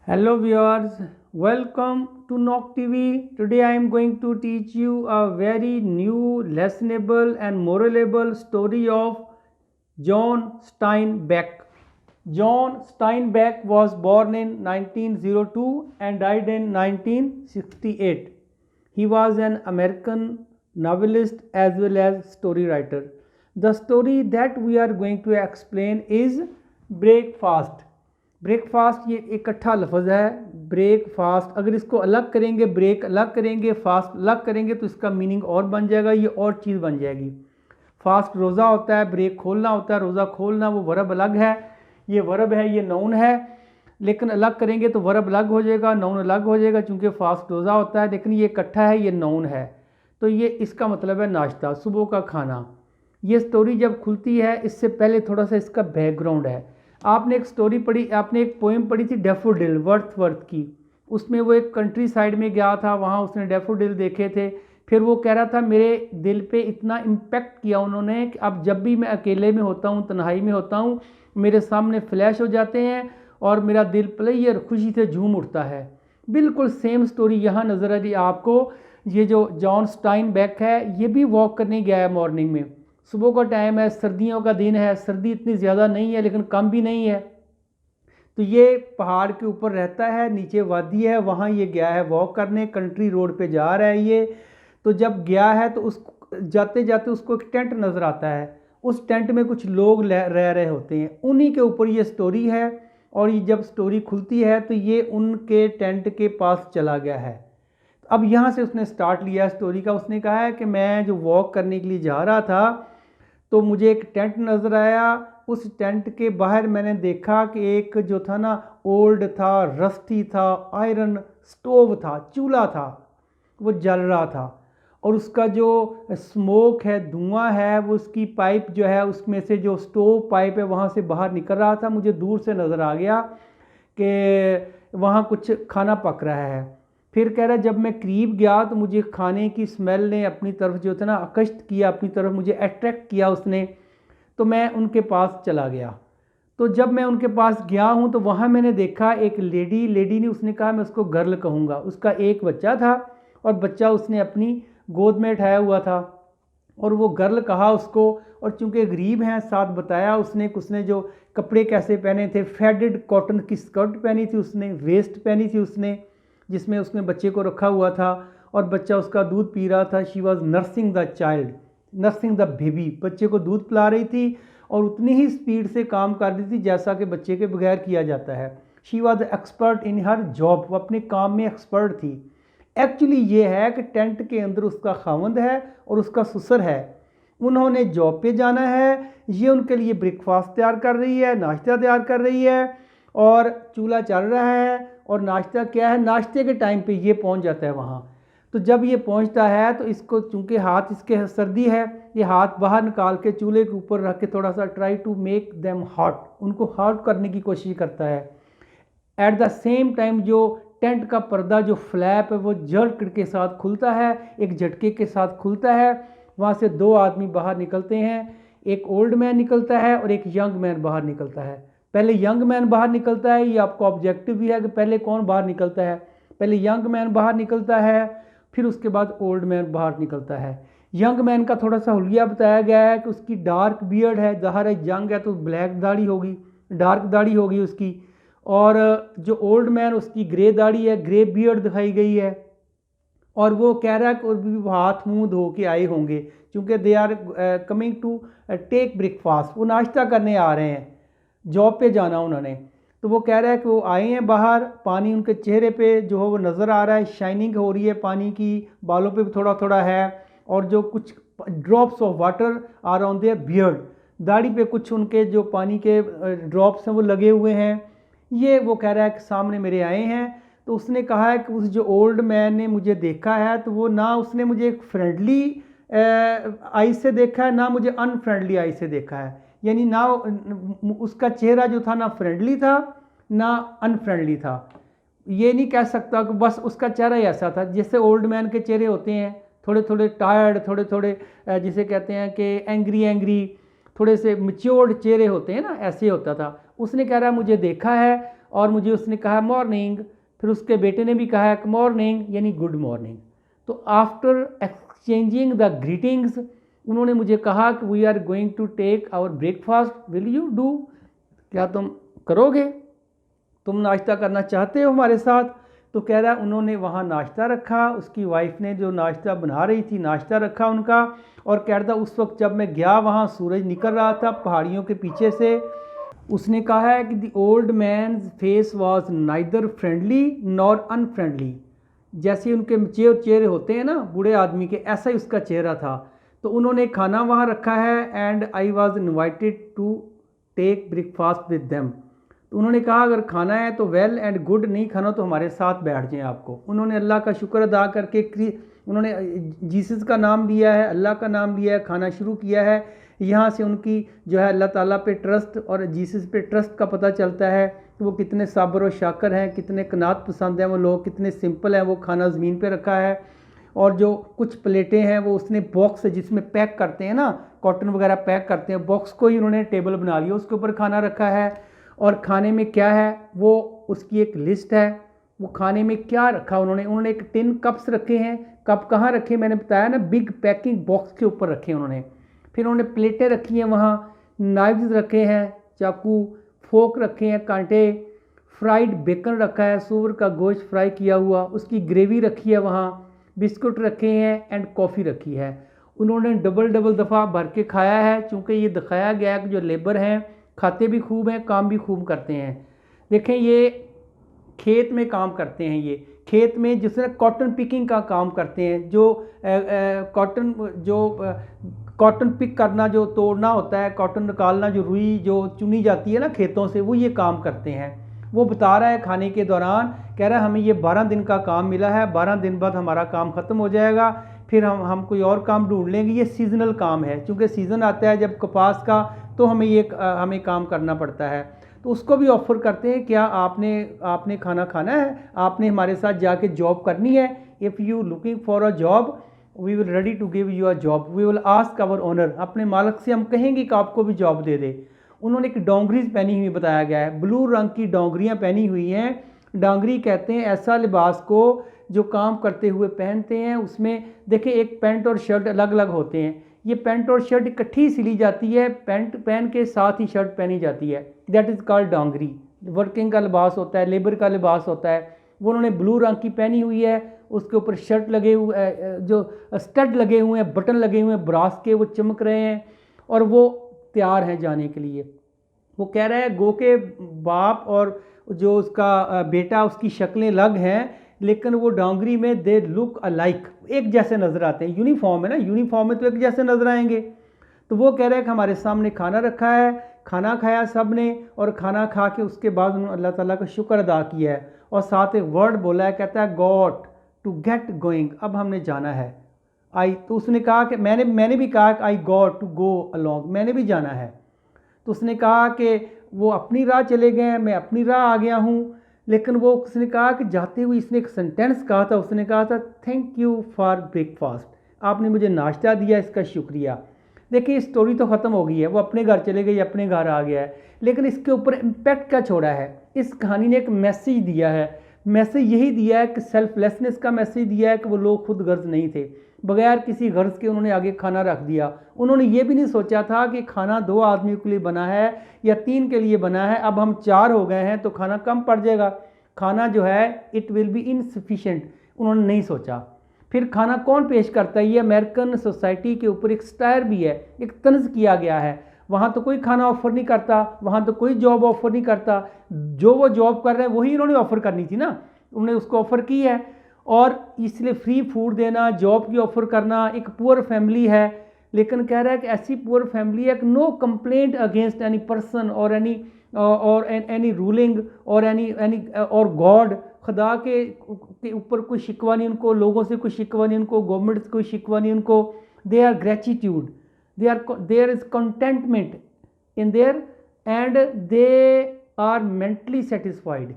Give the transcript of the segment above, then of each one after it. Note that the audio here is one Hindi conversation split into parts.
Hello viewers, welcome to Knock TV. Today I am going to teach you a very new, lessonable and moralable story of John Steinbeck. John Steinbeck was born in 1902 and died in 1968. He was an American novelist as well as story writer. The story that we are going to explain is Breakfast. Breakfast ये इकट्ठा लफ्ज़ है। ब्रेकफास्ट अगर इसको अलग करेंगे, ब्रेक अलग करेंगे, फास्ट अलग करेंगे तो इसका मीनिंग और बन जाएगा, ये और चीज़ बन जाएगी। फास्ट रोज़ा होता है, ब्रेक खोलना होता है, रोज़ा खोलना वो वर्ब अलग है, ये वर्ब है, ये नाउन है। लेकिन अलग करेंगे तो वर्ब अलग हो जाएगा, नाउन अलग हो जाएगा, चूँकि फास्ट रोज़ा होता है, लेकिन ये इकट्ठा है, ये नाउन है। तो ये इसका मतलब है नाश्ता, सुबह का खाना। ये स्टोरी जब खुलती है, इससे पहले थोड़ा सा इसका बैकग्राउंड है। आपने एक स्टोरी पढ़ी, आपने एक पोएम पढ़ी थी डैफोडिल वर्थ की। उसमें वो एक कंट्री साइड में गया था, वहाँ उसने डैफोडिल देखे थे। फिर वो कह रहा था मेरे दिल पे इतना इम्पैक्ट किया उन्होंने कि अब जब भी मैं अकेले में होता हूँ, तन्हाई में होता हूँ, मेरे सामने फ्लैश हो जाते हैं और मेरा दिल प्लेयर खुशी से झूम उठता है। बिल्कुल सेम स्टोरी यहाँ नज़र आ रही है आपको। ये जो जॉन स्टाइनबेक है, ये भी वॉक करने गया है मॉर्निंग में। सुबह का टाइम है, सर्दियों का दिन है, सर्दी इतनी ज़्यादा नहीं है लेकिन कम भी नहीं है। तो ये पहाड़ के ऊपर रहता है, नीचे वादी है, वहाँ ये गया है वॉक करने, कंट्री रोड पे जा रहा है ये। तो जब गया है तो उस जाते जाते उसको एक टेंट नज़र आता है। उस टेंट में कुछ लोग रह रहे होते हैं, उन्हीं के ऊपर ये स्टोरी है। और ये जब स्टोरी खुलती है तो ये उनके टेंट के पास चला गया है। अब यहाँ से उसने स्टार्ट लिया स्टोरी का। उसने कहा है कि मैं जो वॉक करने के लिए जा रहा था तो मुझे एक टेंट नज़र आया। उस टेंट के बाहर मैंने देखा कि एक जो था ना, ओल्ड था, रस्टी था, आयरन स्टोव था, चूल्हा था, वो जल रहा था। और उसका जो स्मोक है, धुआं है, वो उसकी पाइप जो है उसमें से जो स्टोव पाइप है वहाँ से बाहर निकल रहा था। मुझे दूर से नज़र आ गया कि वहाँ कुछ खाना पक रहा है। फिर कह रहा है जब मैं करीब गया तो मुझे खाने की स्मेल ने अपनी तरफ जो था ना आकर्षित किया, अपनी तरफ मुझे अट्रैक्ट किया उसने। तो मैं उनके पास चला गया। तो जब मैं उनके पास गया हूँ तो वहाँ मैंने देखा एक लेडी ने, उसने कहा मैं उसको गर्ल कहूँगा। उसका एक बच्चा था और बच्चा उसने अपनी गोद में उठाया हुआ था और वो गर्ल कहा उसको। और चूंकि गरीब हैं, साथ बताया उसने जो कपड़े कैसे पहने थे, फेडेड कॉटन की स्कर्ट पहनी थी उसने, वेस्ट पहनी थी उसने, जिसमें उसने बच्चे को रखा हुआ था और बच्चा उसका दूध पी रहा था। She was nursing the child, nursing the baby, बच्चे को दूध पिला रही थी और उतनी ही स्पीड से काम कर रही थी जैसा कि बच्चे के बगैर किया जाता है। She was expert in her job, वो अपने काम में एक्सपर्ट थी। एक्चुअली ये है कि टेंट के अंदर उसका खावंद है और उसका ससुर है। उन्होंने जॉब पे जाना है, ये उनके लिए ब्रेकफास्ट तैयार कर रही है, नाश्ता तैयार कर रही है और चूल्हा चल रहा है। और नाश्ता क्या है, नाश्ते के टाइम पे ये पहुंच जाता है वहाँ। तो जब ये पहुंचता है तो इसको चूंकि हाथ इसके सर्दी है, ये हाथ बाहर निकाल के चूल्हे के ऊपर रख के थोड़ा सा try to make them hot, उनको हॉट करने की कोशिश करता है। एट द सेम टाइम जो टेंट का पर्दा जो फ्लैप है वो झटके के साथ खुलता है, एक झटके के साथ खुलता है। वहाँ से दो आदमी बाहर निकलते हैं, एक ओल्ड मैन निकलता है और एक यंग मैन बाहर निकलता है। पहले यंग मैन बाहर निकलता है, ये आपको ऑब्जेक्टिव भी है कि पहले कौन बाहर निकलता है। पहले यंग मैन बाहर निकलता है, फिर उसके बाद ओल्ड मैन बाहर निकलता है। यंग मैन का थोड़ा सा हुलिया बताया गया है कि उसकी डार्क बियर्ड है, ज़ाहिर है यंग है तो ब्लैक दाढ़ी होगी, डार्क दाढ़ी होगी उसकी। और जो ओल्ड मैन उसकी ग्रे दाढ़ी है, ग्रे बियर्ड दिखाई गई है। और वो कह रहा है कि वो हाथ मुंह धो के आए होंगे क्योंकि they are coming to take breakfast, वो नाश्ता करने आ रहे हैं, जॉब पे जाना उन्होंने। तो वो कह रहा है कि वो आए हैं बाहर, पानी उनके चेहरे पे जो है वो नज़र आ रहा है, शाइनिंग हो रही है पानी की, बालों पे भी थोड़ा थोड़ा है और जो कुछ drops of water are on their beard, दाढ़ी पे कुछ उनके जो पानी के ड्रॉप्स हैं वो लगे हुए हैं। ये वो कह रहा है कि सामने मेरे आए हैं। तो उसने कहा है कि उस जो ओल्ड मैन ने मुझे देखा है तो वो ना उसने मुझे एक फ्रेंडली आई से देखा है, ना मुझे अनफ्रेंडली आई से देखा है। यानी ना उसका चेहरा जो था ना फ्रेंडली था ना अनफ्रेंडली था। ये नहीं कह सकता कि बस उसका चेहरा ही ऐसा था। जैसे ओल्ड मैन के चेहरे होते हैं थोड़े थोड़े टायर्ड, थोड़े थोड़े जिसे कहते हैं कि एंग्री एंग्री, थोड़े से मैच्योर्ड चेहरे होते हैं ना, ऐसे होता था। उसने कह रहा है मुझे देखा है और मुझे उसने कहा मॉर्निंग, फिर उसके बेटे ने भी कहा मॉर्निंग यानी गुड मॉर्निंग। तो आफ्टर एक्सचेंजिंग द ग्रीटिंग्स उन्होंने मुझे कहा कि we are going to take our breakfast, will you do, क्या तुम करोगे, तुम नाश्ता करना चाहते हो हमारे साथ। तो कह रहा उन्होंने वहाँ नाश्ता रखा, उसकी वाइफ ने जो नाश्ता बना रही थी नाश्ता रखा उनका, और कह रहा था उस वक्त जब मैं गया वहाँ सूरज निकल रहा था पहाड़ियों के पीछे से। उसने कहा है कि the old man's face was neither friendly nor unfriendly, जैसे उनके चेहरे होते हैं ना बूढ़े आदमी के, ऐसा ही उसका चेहरा था। तो उन्होंने खाना वहाँ रखा है and I was invited to take breakfast with them. तो उन्होंने कहा अगर खाना है तो वेल एंड गुड, नहीं खाना तो हमारे साथ बैठ जाएं आपको। उन्होंने अल्लाह का शुक्र अदा करके उन्होंने जीसस का नाम लिया है, अल्लाह का नाम लिया है, खाना शुरू किया है। यहाँ से उनकी जो है अल्लाह ताला पे ट्रस्ट और जीसस पे ट्रस्ट का पता चलता है कि वो कितने साबर और शाकर हैं, कितने कनात पसंद हैं वो लोग, कितने सिंपल हैं। वो खाना ज़मीन पे रखा है और जो कुछ प्लेटें हैं वो उसने बॉक्स जिसमें पैक करते हैं ना, कॉटन वगैरह पैक करते हैं, बॉक्स को ही उन्होंने टेबल बना लिया, उसके ऊपर खाना रखा है। और खाने में क्या है वो उसकी एक लिस्ट है। वो खाने में क्या रखा उन्होंने एक टिन कप्स रखे हैं। कप कहाँ रखे मैंने बताया ना, बिग पैकिंग बॉक्स के ऊपर रखे उन्होंने। फिर उन्होंने प्लेटें रखी हैं वहाँ, नाइफ्स रखे हैं, चाकू, फोक रखे हैं, कांटे, फ्राइड बेकन रखा है, सूअर का गोश्त फ्राई किया हुआ, उसकी ग्रेवी रखी है वहाँ, बिस्कुट रखे हैं एंड कॉफ़ी रखी है। उन्होंने डबल दफ़ा भर के खाया है, चूँकि ये दिखाया गया है कि जो लेबर हैं खाते भी खूब हैं, काम भी खूब करते हैं। देखें ये खेत में काम करते हैं, ये खेत में जिस तरह कॉटन पिकिंग का काम करते हैं, जो कॉटन पिक करना, जो तोड़ना होता है, कॉटन निकालना, जो रुई जो चुनी जाती है ना खेतों से, वो ये काम करते हैं। वो बता रहा है खाने के दौरान, कह रहा है हमें ये 12 दिन का काम मिला है, 12 दिन बाद हमारा काम ख़त्म हो जाएगा, फिर हम कोई और काम ढूंढ लेंगे। ये सीजनल काम है, क्योंकि सीज़न आता है जब कपास का, तो हमें काम करना पड़ता है। तो उसको भी ऑफ़र करते हैं, क्या आपने खाना खाना है, आपने हमारे साथ जाके जॉब करनी है। If you looking for a job we will ready to give you a job, we will ask our owner, अपने मालिक से हम कहेंगे कि आपको भी जॉब दे दे। उन्होंने एक डोंगरीज पहनी हुई बताया गया है, ब्लू रंग की डोंगरियाँ पहनी हुई हैं। डांगरी कहते हैं ऐसा लिबास को जो काम करते हुए पहनते हैं। उसमें देखिए एक पैंट और शर्ट अलग अलग होते हैं, ये पैंट और शर्ट इकट्ठी सिली जाती है, पैंट पहन के साथ ही शर्ट पहनी जाती है, that is called Dangri. Working का लिबास होता है, लेबर का लिबास होता है। वो उन्होंने ब्लू रंग की पहनी हुई है, उसके ऊपर शर्ट लगे हुए, जो स्टड लगे हुए हैं, बटन लगे हुए हैं ब्रास के, वो चमक रहे हैं और वो तैयार हैं जाने के लिए। वो कह रहा है गो के बाप और जो उसका बेटा, उसकी शक्लें अलग हैं, लेकिन वो डांगरी में दे लुक अलाइक, एक जैसे नज़र आते हैं। यूनिफॉर्म है ना, यूनिफॉर्म में तो एक जैसे नज़र आएंगे। तो वो कह रहे हैं कि हमारे सामने खाना रखा है, खाना खाया सब ने, और खाना खा के उसके बाद उन्होंने अल्लाह ताला का शुक्र अदा किया है और साथ एक वर्ड बोला है, कहता है गॉट टू गेट गोइंग, अब हमने जाना है। तो उसने कहा कि मैंने भी कहा कि I got to go along, मैंने भी जाना है। तो उसने कहा कि वो अपनी राह चले गए हैं, मैं अपनी राह आ गया हूँ। लेकिन वो उसने कहा कि जाते हुए इसने एक सेंटेंस कहा था, उसने कहा था थैंक यू फॉर ब्रेकफास्ट, आपने मुझे नाश्ता दिया, इसका शुक्रिया। देखिए स्टोरी तो ख़त्म हो गई है, वो अपने घर चले गए, अपने घर आ गया है, लेकिन इसके ऊपर इम्पैक्ट क्या छोड़ा है, इस कहानी ने एक मैसेज दिया है। मैसेज यही दिया है कि सेल्फलेसनेस का मैसेज दिया है कि वो लोग खुद गर्ज नहीं थे, बगैर किसी गर्ज के उन्होंने आगे खाना रख दिया। उन्होंने ये भी नहीं सोचा था कि खाना 2 आदमियों के लिए बना है या 3 के लिए बना है, अब हम 4 हो गए हैं तो खाना कम पड़ जाएगा, खाना जो है इट विल बी इनसफिशेंट, उन्होंने नहीं सोचा। फिर खाना कौन पेश करता है, ये अमेरिकन सोसाइटी के ऊपर एक स्टायर भी है, एक तंज किया गया है। वहाँ तो कोई खाना ऑफ़र नहीं करता, वहाँ तो कोई जॉब ऑफ़र नहीं करता, जो वो जॉब कर रहे हैं वही इन्होंने ऑफ़र करनी थी ना, उन्होंने उसको ऑफ़र की है। और इसलिए फ्री फूड देना, जॉब की ऑफ़र करना, एक पुअर फैमिली है, लेकिन कह रहा है कि ऐसी पुअर फैमिली है कि no complaint against any person और एनी रूलिंग और एनी और गॉड, खुदा के ऊपर कोई शिकवा नहीं उनको, लोगों से कोई शिकवा नहीं उनको, गवर्नमेंट से कोई शिकवा नहीं उनको। They are gratitude, there is contentment in there and they are mentally satisfied.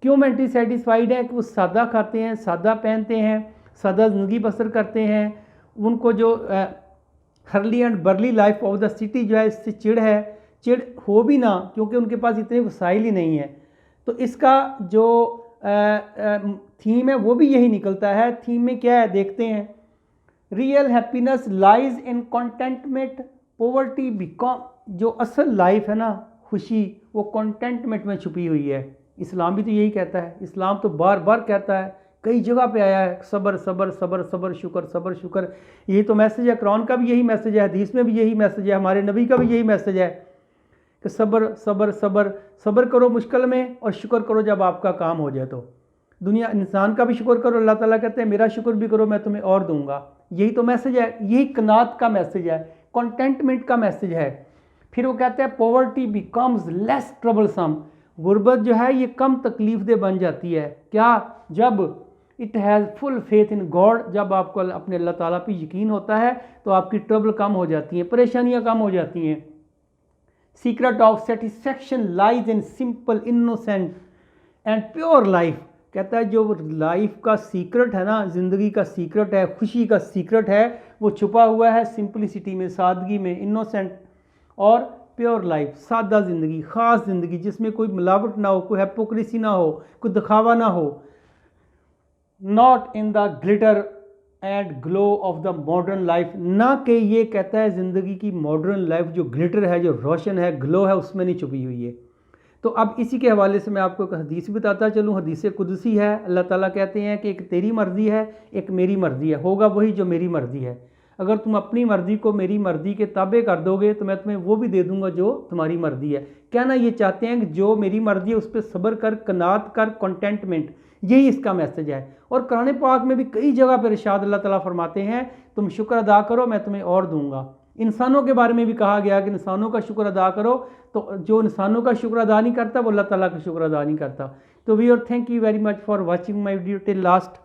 क्यों मेंटली सेटिस्फाइड है कि वो सादा खाते हैं, सादा पहनते हैं, सादा ज़िंदगी बसर करते हैं। उनको जो Hurley and barley life of the city जो है इससे चिढ़ है, चिढ़ हो भी ना, क्योंकि उनके पास इतने वसाइल ही नहीं है। तो इसका जो थीम है वो भी यही निकलता है। थीम में क्या है देखते हैं। Real happiness lies in contentment, poverty become, जो असल लाइफ है ना खुशी, वो कंटेंटमेंट में छुपी हुई है। इस्लाम भी तो यही कहता है। इस्लाम तो बार बार कहता है, कई जगह पे आया है, सबर सबर सबर सबर शुक्र सबर शुक्र। यही तो मैसेज है, कुरान का भी यही मैसेज है, हदीस में भी यही मैसेज है, हमारे नबी का भी यही मैसेज है कि सबर सबर सबर सबर करो मुश्किल में और शुक्र करो जब आपका काम हो जाए। तो दुनिया इंसान का भी शुक्र करो, अल्लाह ताला कहते हैं मेरा शुक्र भी करो मैं तुम्हें और दूंगा। यही तो मैसेज है, यही कनात का मैसेज है, कंटेंटमेंट का मैसेज है। फिर वो कहते हैं पॉवर्टी बिकम्स लेस ट्रबलसम, गुर्बत जो है ये कम तकलीफ दे बन जाती है। क्या? जब it has full faith in God, जब आपको अपने अल्लाह ताला पे यकीन होता है तो आपकी ट्रबल कम हो जाती हैं, परेशानियां कम हो जाती हैं। Secret of satisfaction lies in simple innocent and pure life, कहता है जो लाइफ का सीक्रेट है ना, ज़िंदगी का सीक्रेट है, खुशी का सीक्रेट है, वो छुपा हुआ है सिंपलिसिटी में, सादगी में, इनोसेंट और प्योर लाइफ, सादा ज़िंदगी, ख़ास ज़िंदगी जिसमें कोई मिलावट ना हो, कोई हिपोक्रेसी ना हो, कोई दिखावा ना हो। Not in the glitter and glow of the modern life, ना कि ये कहता है ज़िंदगी की मॉडर्न लाइफ जो ग्लिटर है, जो रोशन है, ग्लो है, उसमें नहीं छुपी हुई है। तो अब इसी के हवाले से मैं आपको एक हदीस बताता चलूँ। हदीस कुदसी है, अल्लाह ताला कहते हैं कि एक तेरी मर्ज़ी है, एक मेरी मर्ज़ी है, होगा वही जो मेरी मर्ज़ी है। अगर तुम अपनी मर्ज़ी को मेरी मर्ज़ी के ताबे कर दोगे तो मैं तुम्हें वो भी दे दूंगा जो तुम्हारी मर्ज़ी है। कहना ये चाहते हैं कि जो मेरी मर्ज़ी है उस पर सब्र कर, कनात कर, कंटेंटमेंट, यही इसका मैसेज है। और कुरान पाक में भी कई जगह पर इरशाद अल्लाह ताला फरमाते हैं तुम शुक्र अदा करो मैं तुम्हें और दूंगा। इंसानों के बारे में भी कहा गया कि इंसानों का शुक्र अदा करो, तो जो इंसानों का शुक्र अदा नहीं करता वो अल्लाह ताला का शुक्र अदा नहीं करता। तो वी और thank you very much for watching my video till last.